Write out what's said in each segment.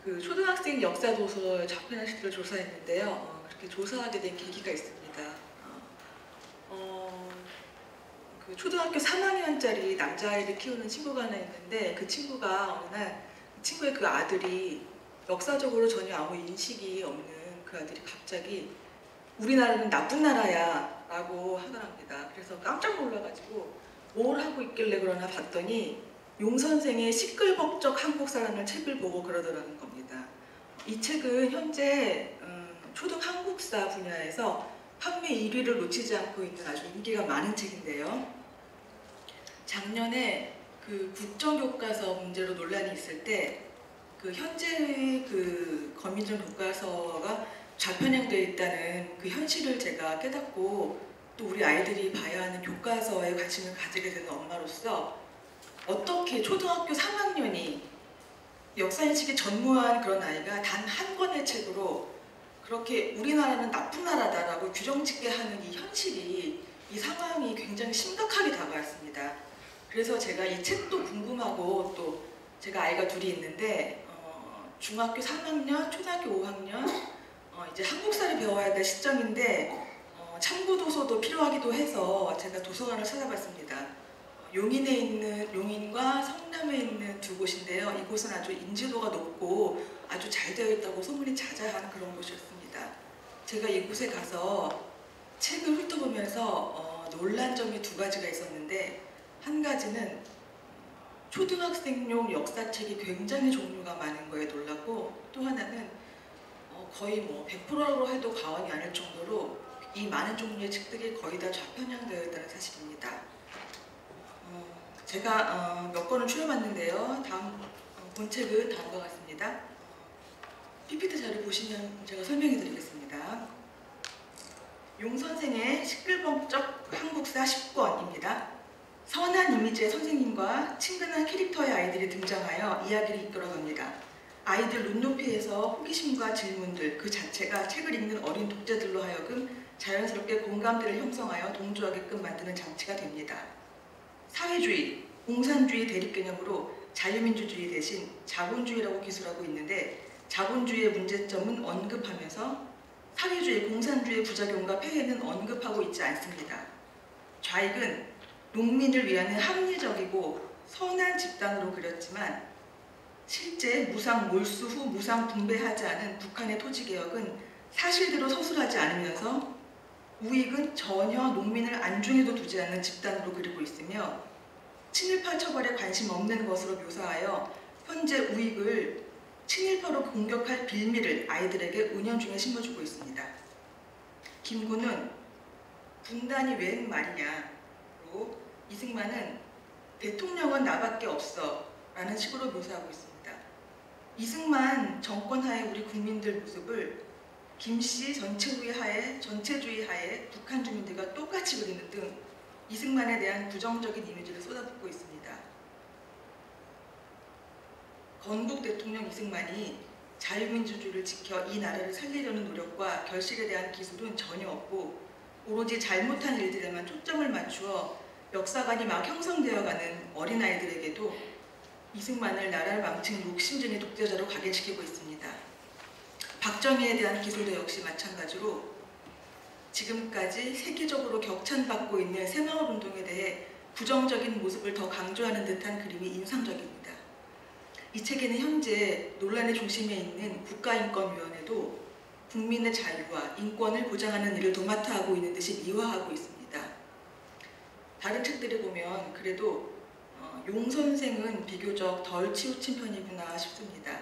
그 초등학생 역사 도서 좌편의 시대를 조사했는데요. 그렇게 조사하게 된 계기가 있습니다. 그 초등학교 3학년짜리 남자아이를 키우는 친구가 하나 있는데 그 친구가 어느 날 그 친구의 그 아들이 역사적으로 전혀 아무 인식이 없는 그 아들이 갑자기 우리나라는 나쁜 나라야 라고 하더랍니다. 그래서 깜짝 놀라가지고 뭘 하고 있길래 그러나 봤더니 용 선생의 시끌벅적 한국사라는 책을 보고 그러더라는 겁니다. 이 책은 현재 초등 한국사 분야에서 판매 1위를 놓치지 않고 있는 아주 인기가 많은 책인데요. 작년에 그 국정교과서 문제로 논란이 있을 때 그 현재의 그 검인정 교과서가 좌편향되어 있다는 그 현실을 제가 깨닫고 또 우리 아이들이 봐야 하는 교과서에 관심을 가지게 되는 엄마로서 어떻게 초등학교 3학년이 역사인식이 전무한 그런 아이가 단 한 권의 책으로 그렇게 우리나라는 나쁜 나라다라고 규정짓게 하는 이 현실이, 이 상황이 굉장히 심각하게 다가왔습니다. 그래서 제가 이 책도 궁금하고 또 제가 아이가 둘이 있는데 중학교 3학년, 초등학교 5학년 이제 한국사를 배워야 될 시점인데 참고 도서도 필요하기도 해서 제가 도서관을 찾아봤습니다. 용인과 성남에 있는 두 곳인데요. 이곳은 아주 인지도가 높고 아주 잘 되어 있다고 소문이 자자한 그런 곳이었습니다. 제가 이곳에 가서 책을 훑어보면서 놀란 점이 두 가지가 있었는데, 한 가지는 초등학생용 역사책이 굉장히 종류가 많은 거에 놀랐고, 또 하나는 거의 뭐 100%라고 해도 과언이 아닐 정도로 이 많은 종류의 책들이 거의 다 좌편향되어 있다는 사실입니다. 제가 몇 권을 추려봤는데요. 다음 본책은 다음과 같습니다. PPT 자료 보시면 제가 설명해 드리겠습니다. 용 선생의 시끌벅적 한국사 10권입니다. 선한 이미지의 선생님과 친근한 캐릭터의 아이들이 등장하여 이야기를 이끌어갑니다. 아이들 눈높이에서 호기심과 질문들 그 자체가 책을 읽는 어린 독자들로 하여금 자연스럽게 공감대를 형성하여 동조하게끔 만드는 장치가 됩니다. 사회주의, 공산주의 대립개념으로 자유민주주의 대신 자본주의라고 기술하고 있는데, 자본주의의 문제점은 언급하면서 사회주의, 공산주의의 부작용과 폐해는 언급하고 있지 않습니다. 좌익은 농민을 위한 합리적이고 선한 집단으로 그렸지만 실제 무상 몰수 후 무상 분배하지 않은 북한의 토지개혁은 사실대로 서술하지 않으면서 우익은 전혀 농민을 안중에도 두지 않는 집단으로 그리고 있으며 친일파 처벌에 관심 없는 것으로 묘사하여 현재 우익을 친일파로 공격할 빌미를 아이들에게 은연중에 심어주고 있습니다. 김구는 분단이 웬 말이냐로 이승만은 대통령은 나밖에 없어 라는 식으로 묘사하고 있습니다. 이승만 정권하에 우리 국민들 모습을 김씨 전체주의 하에 북한 주민들과 똑같이 그리는 등 이승만에 대한 부정적인 이미지를 쏟아붓고 있습니다. 건국 대통령 이승만이 자유민주주의를 지켜 이 나라를 살리려는 노력과 결실에 대한 기술은 전혀 없고 오로지 잘못한 일들에만 초점을 맞추어 역사관이 막 형성되어가는 어린아이들에게도 이승만을 나라를 망친 욕심쟁이 독재자로 각인시키고 있습니다. 박정희에 대한 기술도 역시 마찬가지로 지금까지 세계적으로 격찬받고 있는 새마을운동에 대해 부정적인 모습을 더 강조하는 듯한 그림이 인상적입니다. 이 책에는 현재 논란의 중심에 있는 국가인권위원회도 국민의 자유와 인권을 보장하는 일을 도맡아 하고 있는 듯이 미화하고 있습니다. 다른 책들을 보면 그래도 용 선생은 비교적 덜 치우친 편이구나 싶습니다.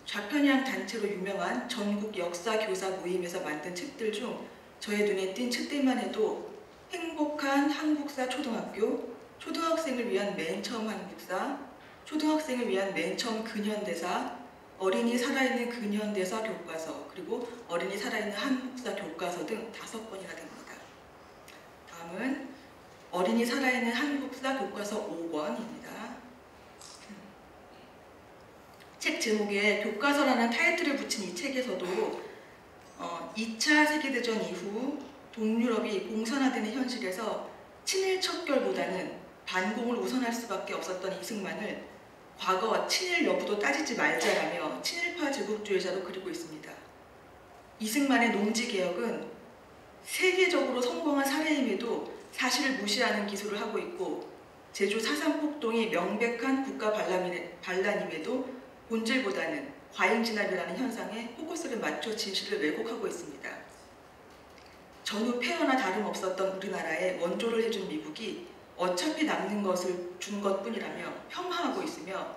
좌편향 단체로 유명한 전국 역사교사 모임에서 만든 책들 중 저의 눈에 띈 책들만 해도 행복한 한국사 초등학교, 초등학생을 위한 맨 처음 한국사, 초등학생을 위한 맨 처음 근현대사, 어린이 살아있는 근현대사 교과서, 그리고 어린이 살아있는 한국사 교과서 등 5권이나 됩니다. 다음은 어린이 살아있는 한국사 교과서 5권입니다. 책 제목에 교과서라는 타이틀을 붙인 이 책에서도 2차 세계대전 이후 동유럽이 공산화되는 현실에서 친일 척결보다는 반공을 우선할 수밖에 없었던 이승만을 과거 친일 여부도 따지지 말자라며 친일파 제국주의자로 그리고 있습니다. 이승만의 농지개혁은 세계적으로 성공한 사례임에도 사실을 무시하는 기술을 하고 있고, 제주 4.3 폭동이 명백한 국가 반란임에도 본질보다는 과잉진압이라는 현상에 포커스를 맞춰 진실을 왜곡하고 있습니다. 전후 폐허나 다름없었던 우리나라에 원조를 해준 미국이 어차피 남는 것을 준 것뿐이라며 폄하하고 있으며,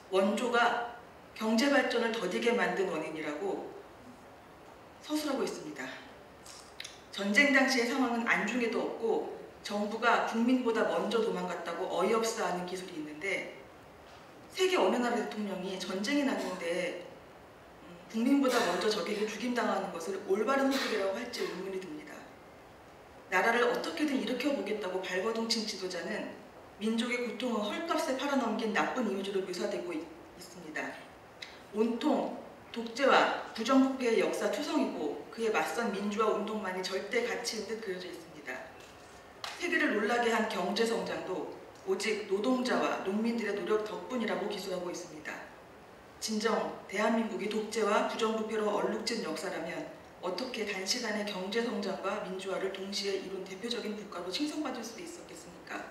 원조가 경제발전을 더디게 만든 원인이라고 서술하고 있습니다. 전쟁 당시의 상황은 안중에도 없고 정부가 국민보다 먼저 도망갔다고 어이없어하는 기술이 있는데, 세계 어느 나라 대통령이 전쟁이 났는데 국민보다 먼저 적에게 죽임당하는 것을 올바른 소득이라고 할지 의문이 듭니다. 나라를 어떻게든 일으켜보겠다고 발버둥친 지도자는 민족의 고통을 헐값에 팔아넘긴 나쁜 이미지로 묘사되고 있습니다. 온통 독재와 부정부패의 역사 투성이고 그에 맞선 민주화 운동만이 절대 가치인 듯 그려져 있습니다. 세계를 놀라게 한 경제성장도 오직 노동자와 농민들의 노력 덕분이라고 기술하고 있습니다. 진정 대한민국이 독재와 부정부패로 얼룩진 역사라면 어떻게 단시간에 경제성장과 민주화를 동시에 이룬 대표적인 국가로 칭송받을 수 있었겠습니까?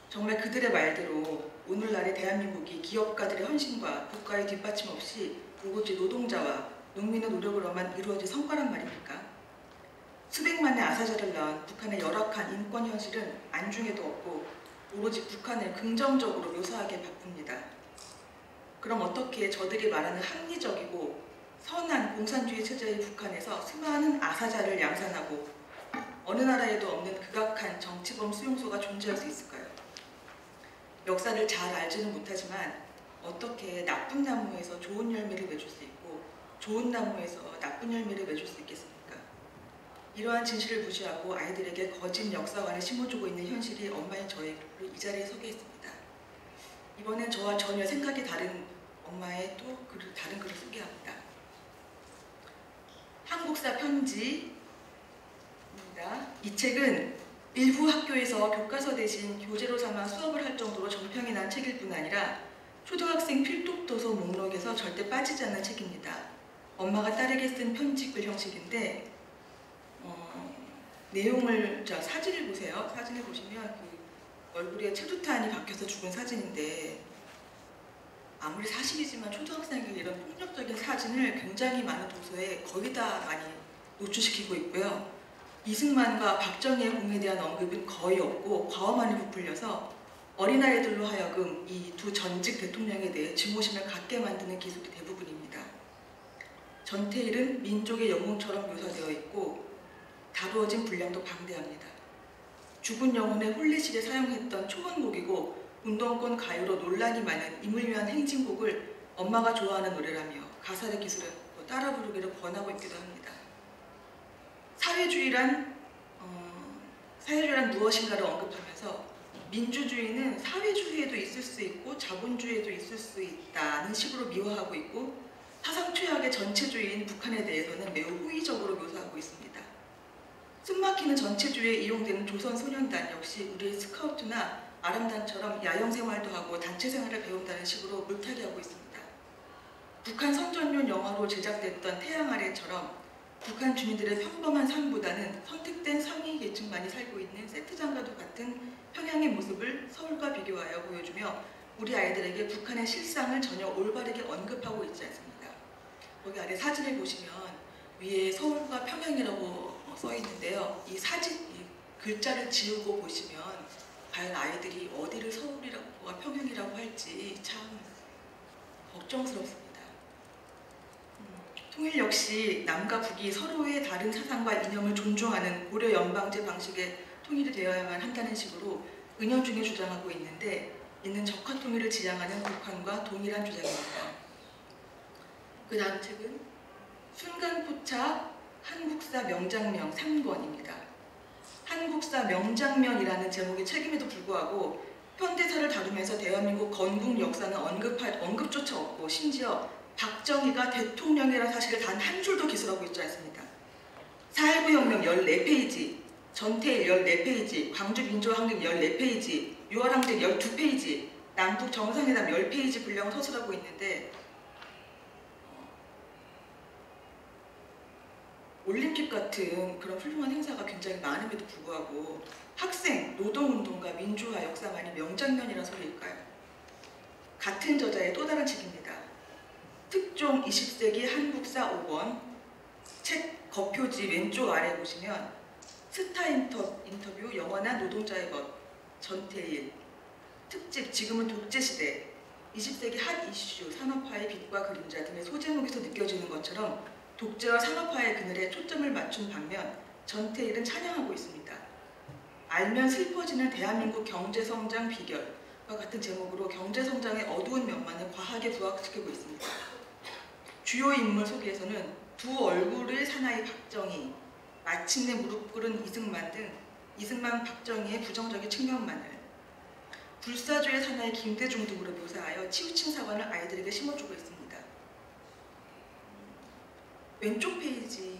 정말 그들의 말대로 오늘날의 대한민국이 기업가들의 헌신과 국가의 뒷받침 없이 오로지 노동자와 농민의 노력으로만 이루어진 성과란 말입니까? 수백만의 아사자를 낳은 북한의 열악한 인권 현실은 안중에도 없고 오로지 북한을 긍정적으로 묘사하기에 바쁩니다. 그럼 어떻게 저들이 말하는 합리적이고 선한 공산주의 체제의 북한에서 수많은 아사자를 양산하고 어느 나라에도 없는 극악한 정치범 수용소가 존재할 수 있을까요? 역사를 잘 알지는 못하지만 어떻게 나쁜 나무에서 좋은 열매를 맺을 수 있고 좋은 나무에서 나쁜 열매를 맺을 수 있겠습니까? 이러한 진실을 무시하고 아이들에게 거짓 역사관을 심어주고 있는 현실이 엄마인 저희로 이 자리에 서게 했습니다. 이번엔 저와 전혀 생각이 다른 엄마의 또 다른 글을 소개합니다. 한국사 편지입니다. 이 책은 일부 학교에서 교과서 대신 교재로 삼아 수업을 할 정도로 정평이 난 책일 뿐 아니라 초등학생 필독도서 목록에서 절대 빠지지 않는 책입니다. 엄마가 딸에게 쓴 편지글 형식인데 내용을 사진을 보세요. 사진을 보시면 그 얼굴에 체두탄이 박혀서 죽은 사진인데, 아무리 사실이지만 초등학생이 이런 폭력적인 사진을 굉장히 많은 도서에 거의 다 많이 노출시키고 있고요. 이승만과 박정희의 공에 대한 언급은 거의 없고 과어만이 부풀려서 어린아이들로 하여금 이 두 전직 대통령에 대해 증오심을 갖게 만드는 기술이 대부분입니다. 전태일은 민족의 영웅처럼 묘사되어 있고 다루어진 분량도 방대합니다. 죽은 영혼의 혼례식에 사용했던 초원곡이고 운동권 가요로 논란이 많은 임을 위한 행진곡을 엄마가 좋아하는 노래라며 가사의 기술을 따라 부르기를 권하고 있기도 합니다. 사회주의란 무엇인가를 언급하면서 민주주의는 사회주의에도 있을 수 있고 자본주의에도 있을 수 있다는 식으로 미화하고 있고 사상 최악의 전체주의인 북한에 대해서는 매우 호의적으로 묘사하고 있습니다. 숨막히는 전체주의에 이용되는 조선소년단 역시 우리의 스카우트나 아람단처럼 야영생활도 하고 단체생활을 배운다는 식으로 물타기하고 있습니다. 북한 선전용 영화로 제작됐던 태양 아래처럼 북한 주민들의 평범한 삶보다는 선택된 상위 계층만이 살고 있는 세트장과도 같은 평양의 모습을 서울과 비교하여 보여주며 우리 아이들에게 북한의 실상을 전혀 올바르게 언급하고 있지 않습니다. 여기 아래 사진을 보시면 위에 서울과 평양이라고 써 있는데요. 이 글자를 지우고 보시면 과연 아이들이 어디를 서울이라고 평양이라고 할지 참 걱정스럽습니다. 통일 역시 남과 북이 서로의 다른 사상과 이념을 존중하는 고려 연방제 방식의 통일이 되어야만 한다는 식으로 은연중에 주장하고 있는 적화 통일을 지향하는 북한과 동일한 주장입니다. 그 다음 책은 순간포착 한국사 명장면 3권입니다. 한국사 명장면이라는 제목의 책임에도 불구하고 현대사를 다루면서 대한민국 건국 역사는 언급조차 없고 심지어 박정희가 대통령이라는 사실을 단 한 줄도 기술하고 있지 않습니다. 4.19 혁명 14페이지, 전태일 14페이지, 광주민주항쟁 14페이지, 6.25 항쟁 12페이지, 남북 정상회담 10페이지 분량 서술하고 있는데 올림픽 같은 그런 훌륭한 행사가 굉장히 많음에도 불구하고 학생, 노동운동과 민주화 역사만이 명장면이란 소리일까요? 같은 저자의 또 다른 책입니다. 특종 20세기 한국사 5권 책 겉표지 왼쪽 아래 보시면 스타 인터뷰 영원한 노동자의 것 전태일 특집 지금은 독재시대 20세기 핫 이슈 산업화의 빛과 그림자 등의 소제목에서 느껴지는 것처럼 독재와 산업화의 그늘에 초점을 맞춘 반면 전태일은 찬양하고 있습니다. 알면 슬퍼지는 대한민국 경제성장 비결과 같은 제목으로 경제성장의 어두운 면만을 과하게 부각시키고 있습니다. 주요 인물 소개에서는 두 얼굴의 사나이 박정희, 마침내 무릎 꿇은 이승만 등 이승만 박정희의 부정적인 측면만을 불사조의 사나이 김대중 등으로 묘사하여 치우친 사관을 아이들에게 심어주고 있습니다. 왼쪽 페이지는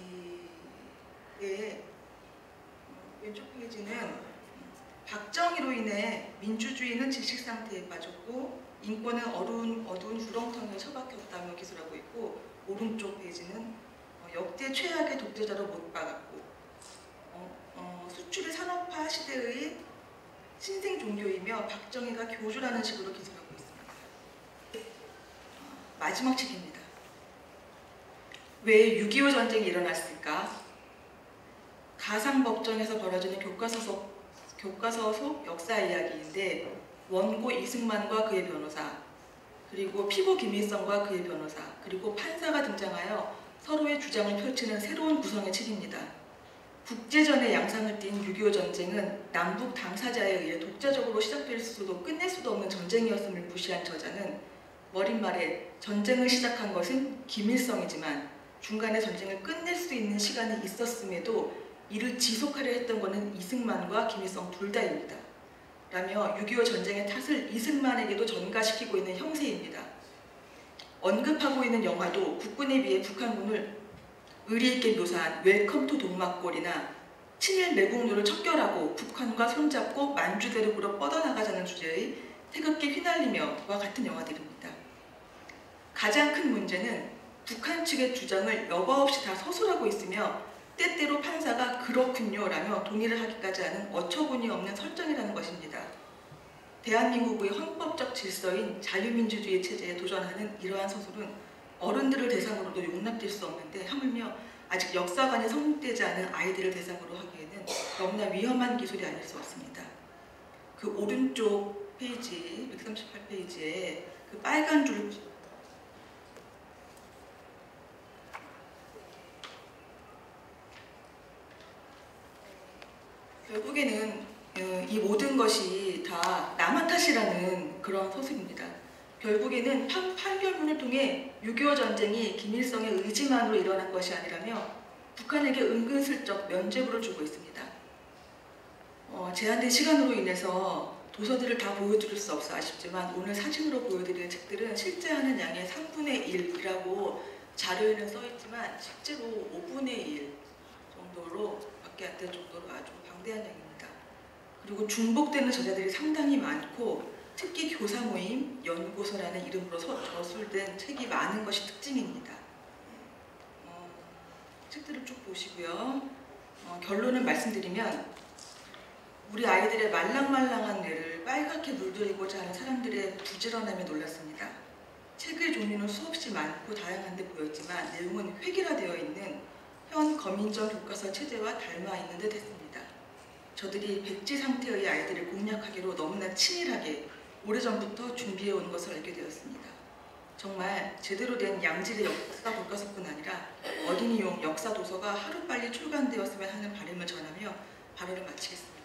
박정희로 인해 민주주의는 질식 상태에 빠졌고 인권은 어두운 구렁텅이에 처박혔다며 기술하고 있고 오른쪽 페이지는 역대 최악의 독재자로 못 박았고 수출의 산업화 시대의 신생 종교이며 박정희가 교주라는 식으로 기술하고 있습니다. 마지막 책입니다. 왜 6.25 전쟁이 일어났을까? 가상법정에서 벌어지는 교과서 속 역사 이야기인데 원고 이승만과 그의 변호사, 그리고 피고 김일성과 그의 변호사, 그리고 판사가 등장하여 서로의 주장을 펼치는 새로운 구성의 책입니다. 국제전의 양상을 띈 6.25 전쟁은 남북 당사자에 의해 독자적으로 시작될 수도 끝낼 수도 없는 전쟁이었음을 무시한 저자는 머릿말에 전쟁을 시작한 것은 김일성이지만 중간에 전쟁을 끝낼 수 있는 시간이 있었음에도 이를 지속하려 했던 것은 이승만과 김일성 둘 다입니다. 라며 6.25 전쟁의 탓을 이승만에게도 전가시키고 있는 형세입니다. 언급하고 있는 영화도 국군에 비해 북한군을 의리있게 묘사한 웰컴 투 동막골이나 친일 매국노를 척결하고 북한과 손잡고 만주대륙으로 뻗어나가자는 주제의 태극기 휘날리며와 같은 영화들입니다. 가장 큰 문제는 북한 측의 주장을 여과 없이 다 서술하고 있으며 때때로 판사가 그렇군요 라며 동의를 하기까지 하는 어처구니 없는 설정이라는 것입니다. 대한민국의 헌법적 질서인 자유민주주의 체제에 도전하는 이러한 서술은 어른들을 대상으로도 용납될 수 없는데 하물며 아직 역사관이 성립되지 않은 아이들을 대상으로 하기에는 너무나 위험한 기술이 아닐 수 없습니다. 그 오른쪽 페이지, 138페이지에 그 빨간 줄 결국에는 이 모든 것이 다 남한 탓이라는 그런 서술입니다. 결국에는 판결문을 통해 6.25 전쟁이 김일성의 의지만으로 일어난 것이 아니라며 북한에게 은근슬쩍 면죄부를 주고 있습니다. 제한된 시간으로 인해서 도서들을 다 보여드릴 수 없어 아쉽지만 오늘 사진으로 보여드리는 책들은 실제 하는 양의 3분의 1이라고 자료에는 써있지만 실제로 5분의 1 정도로 밖에 안 될 정도로 아주 방대한 양입니다. 그리고 중복되는 저자들이 상당히 많고 특히 교사 모임, 연구소라는 이름으로 저술된 책이 많은 것이 특징입니다. 책들을 쭉 보시고요. 결론을 말씀드리면 우리 아이들의 말랑말랑한 뇌를 빨갛게 물들이고자 하는 사람들의 부지런함에 놀랐습니다. 책의 종류는 수없이 많고 다양한데 보였지만 내용은 획일화되어 있는 현 검인정 교과서 체제와 닮아 있는 듯 했습니다. 저들이 백지 상태의 아이들을 공략하기로 너무나 치밀하게 오래전부터 준비해온 것을 알게 되었습니다. 정말 제대로 된 양질의 역사 교과서뿐 아니라 어린이용 역사 도서가 하루빨리 출간되었으면 하는 바람을 전하며 발언을 마치겠습니다.